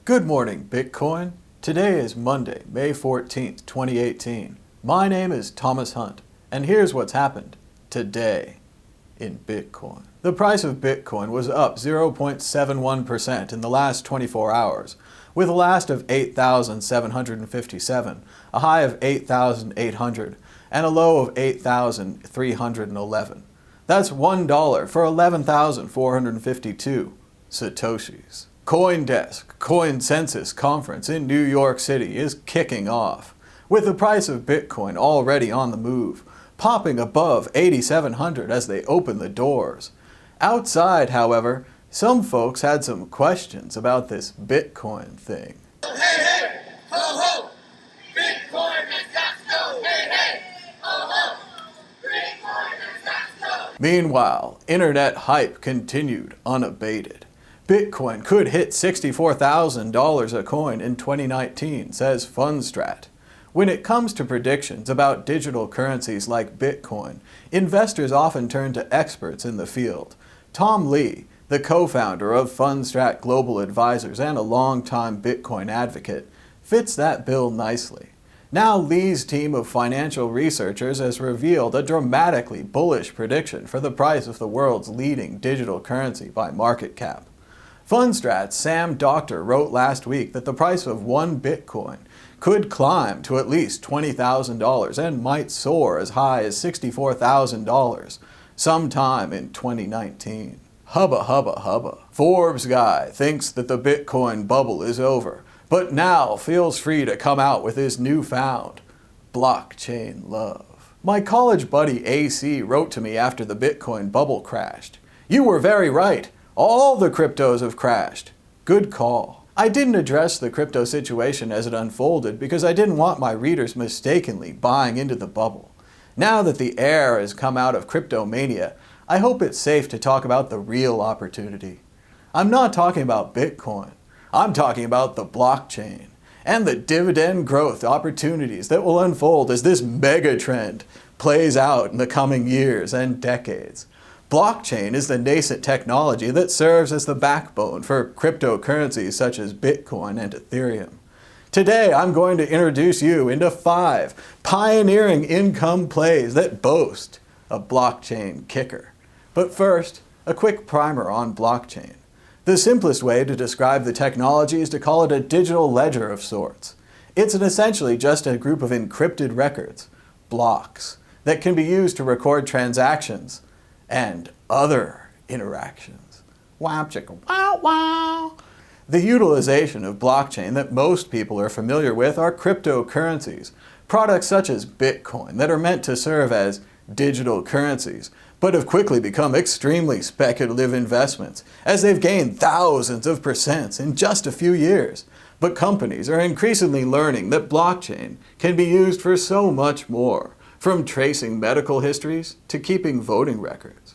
Good morning, Bitcoin. Today is Monday, May 14th, 2018. My name is Thomas Hunt, and here's what's happened today in Bitcoin. The price of Bitcoin was up 0.71% in the last 24 hours, with a last of 8,757, a high of 8,800, and a low of 8,311. That's $1 for 11,452 Satoshis. CoinDesk CoinCensus Conference in New York City is kicking off, with the price of Bitcoin already on the move, popping above 8,700 as they open the doors. Outside, however, some folks had some questions about this Bitcoin thing. Hey, hey, ho, ho, Bitcoin has got to go. Hey, hey, ho, ho, Bitcoin has got to go. Meanwhile, internet hype continued unabated. Bitcoin could hit $64,000 a coin in 2019, says Fundstrat. When it comes to predictions about digital currencies like Bitcoin, investors often turn to experts in the field. Tom Lee, the co-founder of Fundstrat Global Advisors and a longtime Bitcoin advocate, fits that bill nicely. Now Lee's team of financial researchers has revealed a dramatically bullish prediction for the price of the world's leading digital currency by market cap. Fundstrat's Sam Doctor wrote last week that the price of one Bitcoin could climb to at least $20,000 and might soar as high as $64,000 sometime in 2019. Hubba hubba hubba. Forbes guy thinks that the Bitcoin bubble is over, but now feels free to come out with his newfound blockchain love. My college buddy AC wrote to me after the Bitcoin bubble crashed. "You were very right. All the cryptos have crashed. Good call." I didn't address the crypto situation as it unfolded because I didn't want my readers mistakenly buying into the bubble. Now that the air has come out of cryptomania, I hope it's safe to talk about the real opportunity. I'm not talking about Bitcoin. I'm talking about the blockchain and the dividend growth opportunities that will unfold as this mega trend plays out in the coming years and decades. Blockchain is the nascent technology that serves as the backbone for cryptocurrencies such as Bitcoin and Ethereum. Today, I'm going to introduce you into 5 pioneering income plays that boast a blockchain kicker. But first, a quick primer on blockchain. The simplest way to describe the technology is to call it a digital ledger of sorts. It's essentially just a group of encrypted records, blocks, that can be used to record transactions and other interactions. Wow, chicka, wow, wow. The utilization of blockchain that most people are familiar with are cryptocurrencies, products such as Bitcoin that are meant to serve as digital currencies, but have quickly become extremely speculative investments as they've gained thousands of percents in just a few years. But companies are increasingly learning that blockchain can be used for so much more, from tracing medical histories to keeping voting records.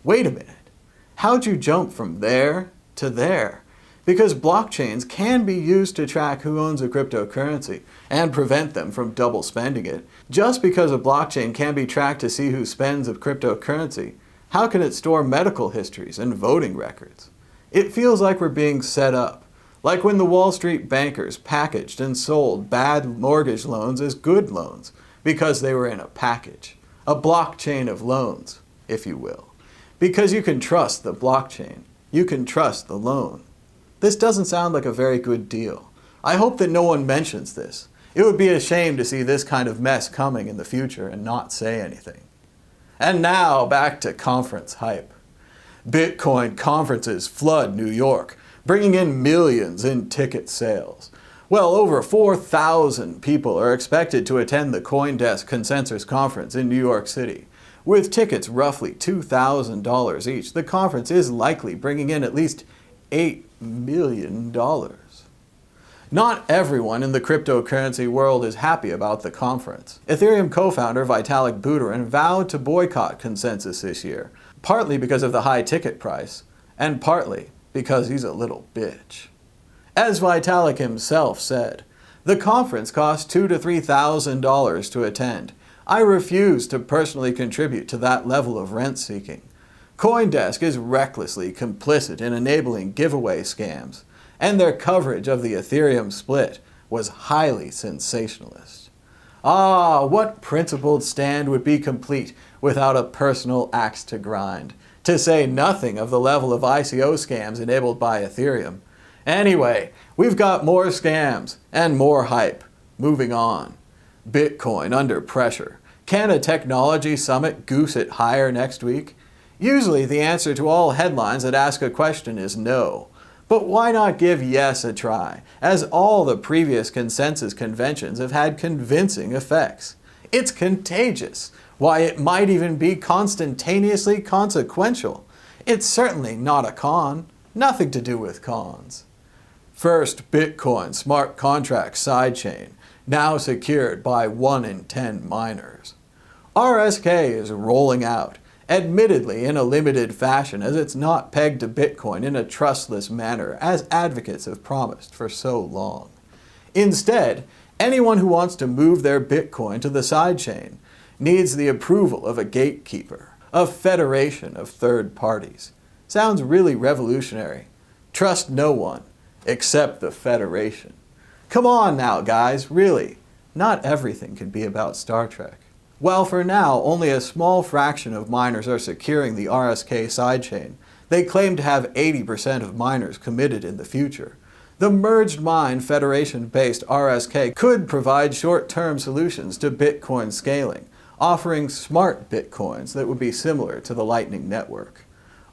Wait a minute, how'd you jump from there to there? Because blockchains can be used to track who owns a cryptocurrency and prevent them from double spending it. Just because a blockchain can be tracked to see who spends a cryptocurrency, how can it store medical histories and voting records? It feels like we're being set up, like when the Wall Street bankers packaged and sold bad mortgage loans as good loans because they were in a package, a blockchain of loans, if you will. Because you can trust the blockchain, you can trust the loan. This doesn't sound like a very good deal. I hope that no one mentions this. It would be a shame to see this kind of mess coming in the future and not say anything. And now back to conference hype. Bitcoin conferences flood New York, bringing in millions in ticket sales. Well, over 4,000 people are expected to attend the CoinDesk Consensus Conference in New York City. With tickets roughly $2,000 each, the conference is likely bringing in at least $8 million. Not everyone in the cryptocurrency world is happy about the conference. Ethereum co-founder Vitalik Buterin vowed to boycott Consensus this year, partly because of the high ticket price, and partly because he's a little bitch. As Vitalik himself said, the conference costs $2,000 to $3,000 to attend. I refuse to personally contribute to that level of rent-seeking. CoinDesk is recklessly complicit in enabling giveaway scams, and their coverage of the Ethereum split was highly sensationalist. Ah, what principled stand would be complete without a personal axe to grind, to say nothing of the level of ICO scams enabled by Ethereum. Anyway, we've got more scams and more hype. Moving on. Bitcoin under pressure. Can a technology summit goose it higher next week? Usually the answer to all headlines that ask a question is no. But why not give yes a try, as all the previous consensus conventions have had convincing effects? It's contagious. Why, it might even be constantaneously consequential. It's certainly not a con. Nothing to do with cons. First, Bitcoin smart contract sidechain, now secured by 1 in 10 miners. RSK is rolling out, admittedly in a limited fashion, as it's not pegged to Bitcoin in a trustless manner as advocates have promised for so long. Instead, anyone who wants to move their Bitcoin to the sidechain needs the approval of a gatekeeper, a federation of third parties. Sounds really revolutionary. Trust no one except the federation. Come on now, guys, really. Not everything can be about Star Trek. While for now only a small fraction of miners are securing the RSK sidechain, they claim to have 80% of miners committed in the future. The merged mine federation-based RSK could provide short-term solutions to Bitcoin scaling, offering smart Bitcoins that would be similar to the Lightning Network.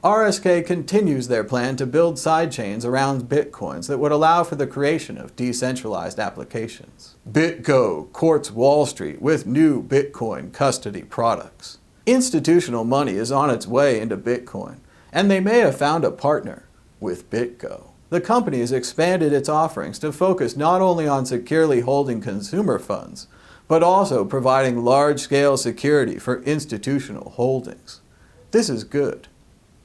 RSK continues their plan to build sidechains around Bitcoins that would allow for the creation of decentralized applications. BitGo courts Wall Street with new Bitcoin custody products. Institutional money is on its way into Bitcoin, and they may have found a partner with BitGo. The company has expanded its offerings to focus not only on securely holding consumer funds, but also providing large-scale security for institutional holdings. This is good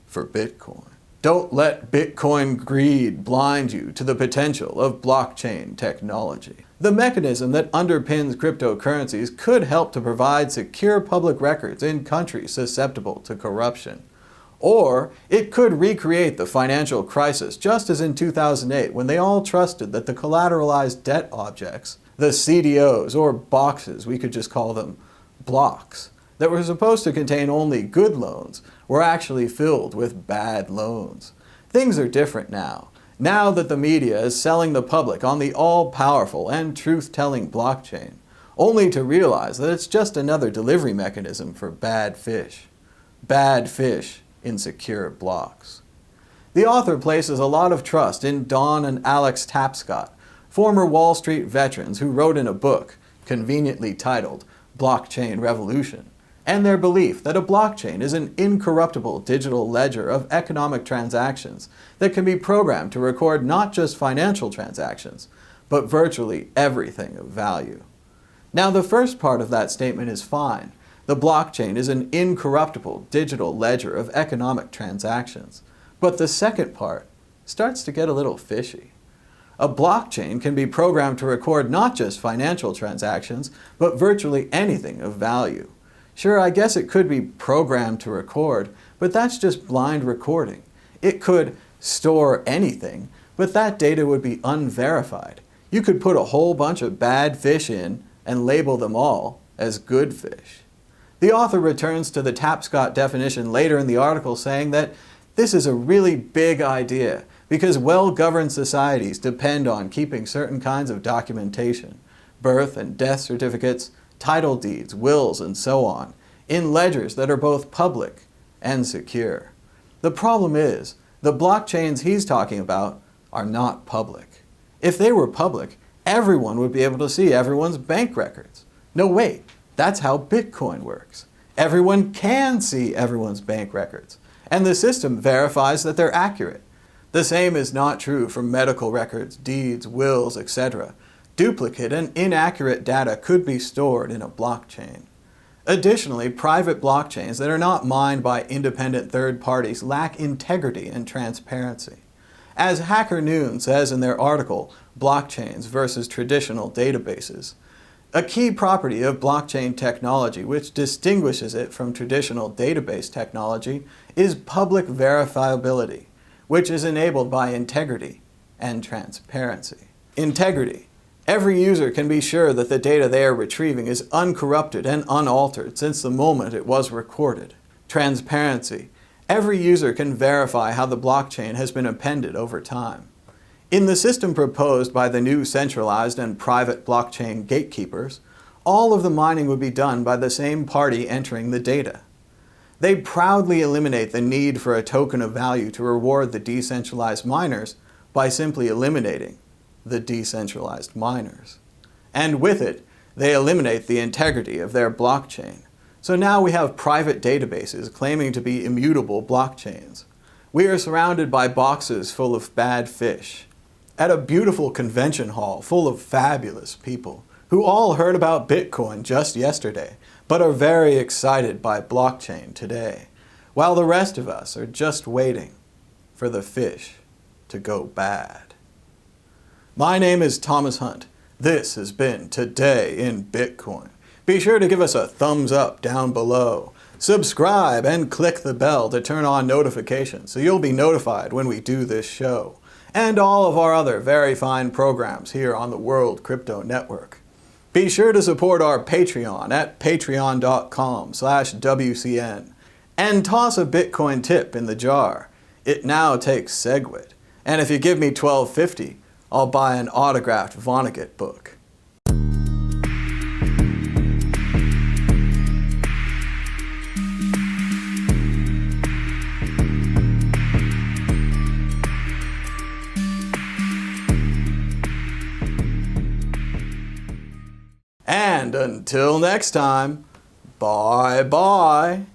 for Bitcoin. Don't let Bitcoin greed blind you to the potential of blockchain technology. The mechanism that underpins cryptocurrencies could help to provide secure public records in countries susceptible to corruption. Or it could recreate the financial crisis just as in 2008 when they all trusted that the collateralized debt objects, the CDOs or boxes, we could just call them blocks, that were supposed to contain only good loans were actually filled with bad loans. Things are different now. Now that the media is selling the public on the all-powerful and truth-telling blockchain, only to realize that it's just another delivery mechanism for bad fish. Bad fish in secure blocks. The author places a lot of trust in Don and Alex Tapscott, former Wall Street veterans who wrote in a book, conveniently titled Blockchain Revolution, and their belief that a blockchain is an incorruptible digital ledger of economic transactions that can be programmed to record not just financial transactions, but virtually everything of value. Now, the first part of that statement is fine. The blockchain is an incorruptible digital ledger of economic transactions. But the second part starts to get a little fishy. A blockchain can be programmed to record not just financial transactions, but virtually anything of value. Sure, I guess it could be programmed to record, but that's just blind recording. It could store anything, but that data would be unverified. You could put a whole bunch of bad fish in and label them all as good fish. The author returns to the Tapscott definition later in the article, saying that this is a really big idea because well-governed societies depend on keeping certain kinds of documentation, birth and death certificates, title deeds, wills, and so on, in ledgers that are both public and secure. The problem is, the blockchains he's talking about are not public. If they were public, everyone would be able to see everyone's bank records. No, wait, that's how Bitcoin works. Everyone can see everyone's bank records, and the system verifies that they're accurate. The same is not true for medical records, deeds, wills, etc. Duplicate and inaccurate data could be stored in a blockchain. Additionally, private blockchains that are not mined by independent third parties lack integrity and transparency. As Hacker Noon says in their article, Blockchains versus Traditional Databases, a key property of blockchain technology which distinguishes it from traditional database technology is public verifiability, which is enabled by integrity and transparency. Integrity. Every user can be sure that the data they are retrieving is uncorrupted and unaltered since the moment it was recorded. Transparency. Every user can verify how the blockchain has been appended over time. In the system proposed by the new centralized and private blockchain gatekeepers, all of the mining would be done by the same party entering the data. They proudly eliminate the need for a token of value to reward the decentralized miners by simply eliminating the decentralized miners. And with it, they eliminate the integrity of their blockchain. So now we have private databases claiming to be immutable blockchains. We are surrounded by boxes full of bad fish, at a beautiful convention hall full of fabulous people who all heard about Bitcoin just yesterday, but are very excited by blockchain today, while the rest of us are just waiting for the fish to go bad. My name is Thomas Hunt. This has been Today in Bitcoin. Be sure to give us a thumbs up down below. Subscribe and click the bell to turn on notifications so you'll be notified when we do this show, and all of our other very fine programs here on the World Crypto Network. Be sure to support our Patreon at patreon.com/WCN and toss a Bitcoin tip in the jar. It now takes SegWit. And if you give me $12.50, I'll buy an autographed Vonnegut book. And until next time, bye-bye.